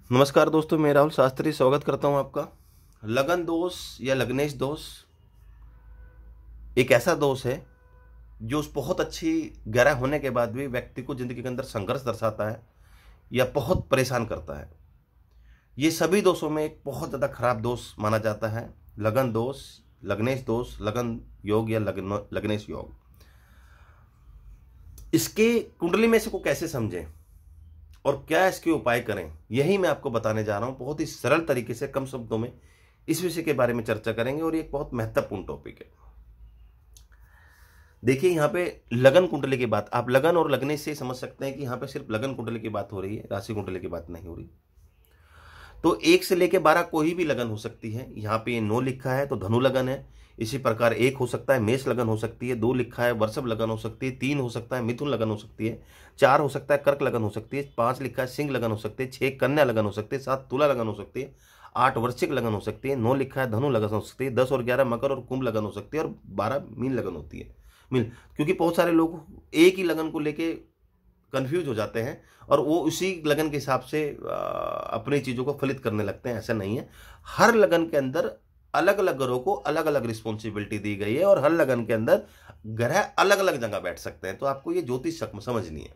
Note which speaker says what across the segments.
Speaker 1: नमस्कार दोस्तों, मैं राहुल शास्त्री स्वागत करता हूं आपका। लगन दोष या लग्नेश दोष एक ऐसा दोष है जो उस बहुत अच्छी गहरा होने के बाद भी व्यक्ति को जिंदगी के अंदर संघर्ष दर्शाता है या बहुत परेशान करता है। ये सभी दोषों में एक बहुत ज़्यादा खराब दोष माना जाता है लगन दोष, लग्नेश दोष, लगन योग या लग्नेश योग। इसके कुंडली में से को कैसे समझें और क्या इसके उपाय करें, यही मैं आपको बताने जा रहा हूं। बहुत ही सरल तरीके से, कम शब्दों में इस विषय के बारे में चर्चा करेंगे और ये एक बहुत महत्वपूर्ण टॉपिक है। देखिए, यहाँ पे लगन कुंडली की बात, आप लगन और लगने से समझ सकते हैं कि यहाँ पे सिर्फ लगन कुंडली की बात हो रही है, राशि कुंडली की बात नहीं हो रही। तो 1 से लेकर 12 कोई भी लगन हो सकती है। यहाँ पे 9 लिखा है तो धनु लगन है। इसी प्रकार 1 हो सकता है मेष लगन हो सकती है, 2 लिखा है वृषभ लगन हो सकती है, 3 हो सकता है मिथुन लगन हो सकती है, 4 हो सकता है कर्क लगन हो सकती है, 5 लिखा है सिंह लगन हो सकती है, 6 कन्या लगन हो सकती है, 7 तुला लगन हो सकती है, 8 वृश्चिक लगन हो सकती है, 9 लिखा है धनु लगन हो सकती है, 10 और 11 मकर और कुंभ लगन हो सकती है और 12 मीन लगन होती है। मीन, क्योंकि बहुत सारे लोग एक ही लगन को लेके कंफ्यूज हो जाते हैं और वो उसी लगन के हिसाब से अपनी चीज़ों को फलित करने लगते हैं। ऐसा नहीं है। हर लगन के अंदर अलग अलग ग्रहों को अलग अलग रिस्पॉन्सिबिलिटी दी गई है और हर लगन के अंदर ग्रह अलग अलग जगह बैठ सकते हैं। तो आपको ये ज्योतिष समझनी है।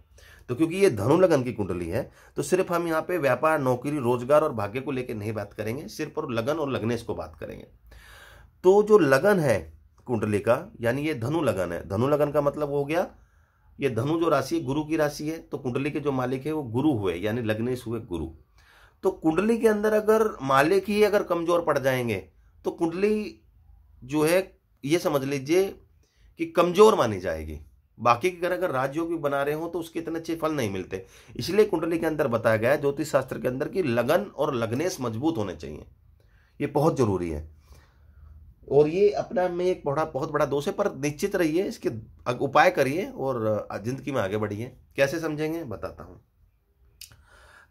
Speaker 1: तो क्योंकि ये धनु लगन की कुंडली है तो सिर्फ हम यहाँ पे व्यापार, नौकरी, रोजगार और भाग्य को लेकर नहीं बात करेंगे, सिर्फ और लगन और लग्नेश को बात करेंगे। तो जो लगन है कुंडली का, यानी ये धनु लगन है। धनु लगन का मतलब हो गया, ये धनु जो राशि है गुरु की राशि है, तो कुंडली के जो मालिक है वो गुरु हुए, यानी लग्नेश हुए गुरु। तो कुंडली के अंदर अगर मालिक ही अगर कमजोर पड़ जाएंगे तो कुंडली जो है ये समझ लीजिए कि कमजोर मानी जाएगी। बाकी के घर अगर राजयोग भी बना रहे हो तो उसके इतने अच्छे फल नहीं मिलते। इसलिए कुंडली के अंदर बताया गया है ज्योतिष शास्त्र के अंदर कि लगन और लग्नेश मजबूत होने चाहिए। ये बहुत जरूरी है और ये अपना में एक बहुत बड़ा दोष है। पर निश्चित रहिए, इसके उपाय करिए और जिंदगी में आगे बढ़िए। कैसे समझेंगे बताता हूं।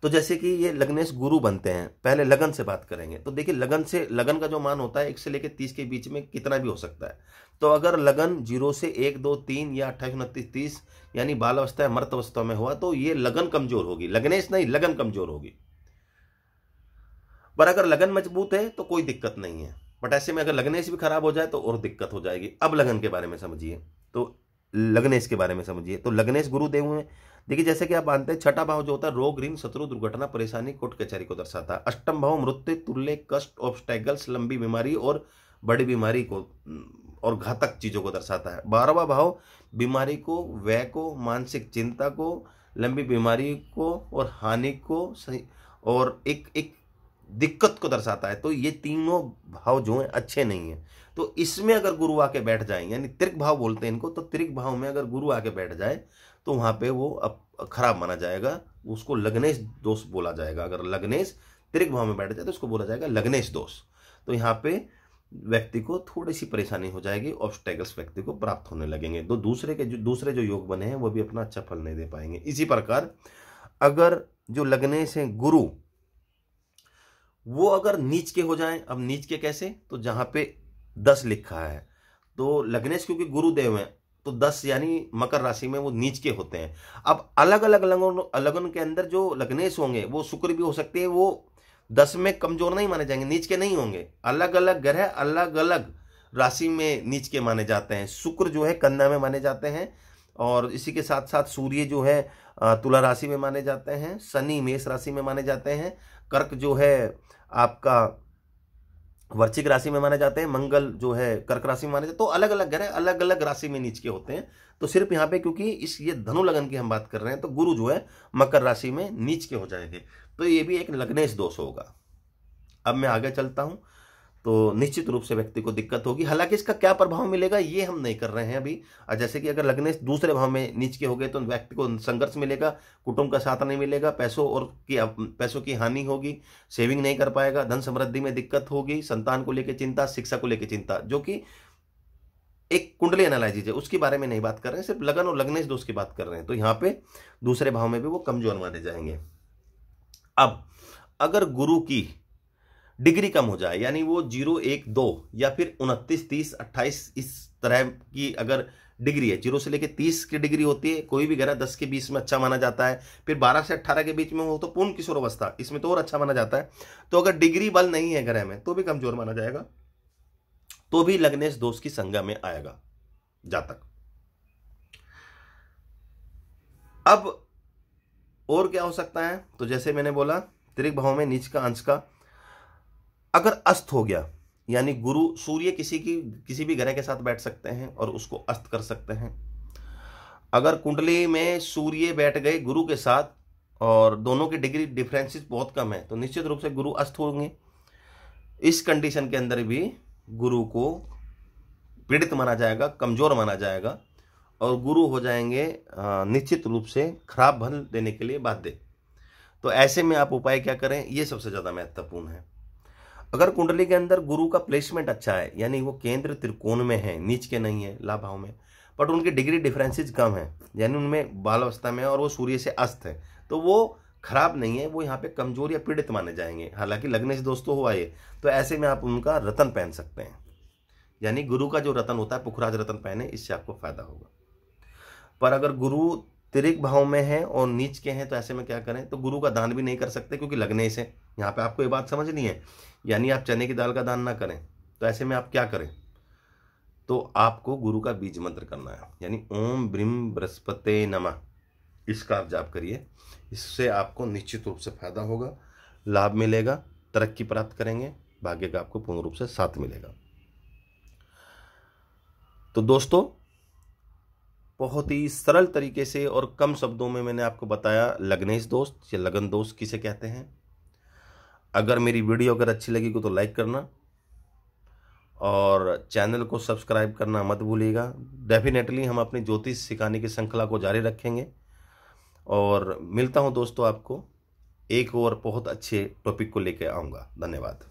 Speaker 1: तो जैसे कि ये लग्नेश गुरु बनते हैं, पहले लगन से बात करेंगे। तो देखिए, लगन का जो मान होता है 1 से लेकर 30 के बीच में कितना भी हो सकता है। तो अगर लगन 0 से 1, 2, 3 या 28, 29, 30 यानी बाल अवस्था या मर्त अवस्था में हुआ तो ये लगन कमजोर होगी, लग्नेश नहीं, लगन कमजोर होगी। पर अगर लगन मजबूत है तो कोई दिक्कत नहीं है। बट ऐसे में अगर लग्नेश भी खराब हो जाए तो और दिक्कत हो जाएगी। अब लगन के बारे में समझिए, तो लग्नेश के बारे में समझिए। तो लग्नेश गुरुदेव में देखिए, जैसे कि आप मानते हैं, छठा भाव जो होता है रोग, ऋण, शत्रु, दुर्घटना, परेशानी, कोर्ट कचहरी को दर्शाता है। अष्टम भाव मृत्यु, तुल्य, कष्ट, ऑब्स्टैकल्स, लंबी बीमारी और बड़ी बीमारी को और घातक चीजों को दर्शाता है। 12वां भाव बीमारी को, व्यय को, मानसिक चिंता को, लंबी बीमारी को और हानि को और एक दिक्कत को दर्शाता है। तो ये तीनों भाव जो हैं अच्छे नहीं है। तो इसमें अगर गुरु आके बैठ जाए, यानी त्रिक भाव बोलते हैं इनको, तो त्रिक भाव में अगर गुरु आके बैठ जाए तो वहां पे वो अब खराब माना जाएगा, उसको लग्नेश दोष बोला जाएगा। अगर लग्नेश त्रिक भाव में बैठ जाए तो उसको बोला जाएगा लग्नेश दोष। तो यहाँ पे व्यक्ति को थोड़ी सी परेशानी हो जाएगी, ऑब्स्टैकल्स व्यक्ति को प्राप्त होने लगेंगे। तो दूसरे जो योग बने हैं वो भी अपना अच्छा फल नहीं दे पाएंगे। इसी प्रकार अगर जो लग्नेश है गुरु, वो अगर नीच के हो जाएं, अब नीच के कैसे, तो जहां पे 10 लिखा है तो लग्नेश क्योंकि गुरुदेव हैं तो 10 यानी मकर राशि में वो नीच के होते हैं। अब अलग अलग लगन के अंदर जो लग्नेश होंगे वो शुक्र भी हो सकते हैं, वो 10 में कमजोर नहीं माने जाएंगे, नीच के नहीं होंगे। अलग अलग ग्रह अलग अलग राशि में नीच के माने जाते हैं। शुक्र जो है कन्या में माने जाते हैं और इसी के साथ साथ सूर्य जो है तुला राशि में माने जाते हैं, शनि मेष राशि में माने जाते हैं, कर्क जो है आपका वृश्चिक राशि में माने जाते हैं, मंगल जो है कर्क राशि में माने जाते हैं। तो अलग अलग ग्रह अलग अलग राशि में नीच के होते हैं। तो सिर्फ यहाँ पे क्योंकि ये धनु लगन की हम बात कर रहे हैं तो गुरु जो है मकर राशि में नीच के हो जाएंगे। तो ये भी एक लग्नेश दोष होगा। अब मैं आगे चलता हूं तो निश्चित रूप से व्यक्ति को दिक्कत होगी। हालांकि इसका क्या प्रभाव मिलेगा ये हम नहीं कर रहे हैं अभी। जैसे कि अगर लग्नेश दूसरे भाव में नीच के हो गए तो व्यक्ति को संघर्ष मिलेगा, कुटुंब का साथ नहीं मिलेगा, पैसों की हानि होगी, सेविंग नहीं कर पाएगा, धन समृद्धि में दिक्कत होगी, संतान को लेकर चिंता, शिक्षा को लेकर चिंता, जो कि एक कुंडली एनालिसिस है उसके बारे में नहीं बात कर रहे हैं, सिर्फ लगन और लग्नेश दोष की बात कर रहे हैं। तो यहाँ पे दूसरे भाव में भी वो कमजोर माने जाएंगे। अब अगर गुरु की डिग्री कम हो जाए, यानी वो 0, 1, 2 या फिर 29, 30, 28 इस तरह की अगर डिग्री है, 0 से लेकर 30 की डिग्री होती है। कोई भी ग्रह 10 के 20 में अच्छा माना जाता है, फिर 12 से 18 के बीच में हो तो पूर्ण किशोर अवस्था, इसमें तो और अच्छा माना जाता है। तो अगर डिग्री बल नहीं है ग्रह में तो भी कमजोर माना जाएगा, तो भी लग्नेश दोष की संज्ञा में आएगा जातक। अब और क्या हो सकता है, तो जैसे मैंने बोला त्रिक भाव में नीच का अंश का अगर अस्त हो गया, यानी गुरु सूर्य किसी भी ग्रह के साथ बैठ सकते हैं और उसको अस्त कर सकते हैं। अगर कुंडली में सूर्य बैठ गए गुरु के साथ और दोनों की डिग्री डिफरेंसेस बहुत कम है तो निश्चित रूप से गुरु अस्त होंगे। इस कंडीशन के अंदर भी गुरु को पीड़ित माना जाएगा, कमजोर माना जाएगा और गुरु हो जाएंगे निश्चित रूप से खराब फल देने के लिए बाध्य। तो ऐसे में आप उपाय क्या करें, ये सबसे ज्यादा महत्वपूर्ण है। अगर कुंडली के अंदर गुरु का प्लेसमेंट अच्छा है, यानी वो केंद्र त्रिकोण में है, नीच के नहीं है, लाभ भाव में, बट उनकी डिग्री डिफरेंसेस कम है, यानी उनमें बाल अवस्था में और वो सूर्य से अस्त है, तो वो खराब नहीं है, वो यहाँ पे कमजोर या पीड़ित माने जाएंगे। हालांकि लग्न से दोस्तों हुआ ये, तो ऐसे में आप उनका रतन पहन सकते हैं, यानी गुरु का जो रतन होता है पुखराज रतन पहने, इससे आपको फायदा होगा। पर अगर गुरु तिरिक भाव में है और नीच के हैं तो ऐसे में क्या करें, तो गुरु का दान भी नहीं कर सकते क्योंकि लगने से। यहाँ पे आपको ये बात समझनी है, यानी आप चने की दाल का दान ना करें, तो ऐसे में आप क्या करें, तो आपको गुरु का बीज मंत्र करना है, यानी ओम ब्रीम बृहस्पते नमः, इसका आप जाप करिए। इससे आपको निश्चित रूप से फायदा होगा, लाभ मिलेगा, तरक्की प्राप्त करेंगे, भाग्य का आपको पूर्ण रूप से साथ मिलेगा। तो दोस्तों बहुत ही सरल तरीके से और कम शब्दों में मैंने आपको बताया लग्नेश दोष या लगन दोष किसे कहते हैं। अगर मेरी वीडियो अगर अच्छी लगी तो लाइक करना और चैनल को सब्सक्राइब करना मत भूलिएगा। डेफिनेटली हम अपनी ज्योतिष सिखाने की श्रृंखला को जारी रखेंगे और मिलता हूं दोस्तों, आपको एक और बहुत अच्छे टॉपिक को लेकर आऊँगा। धन्यवाद।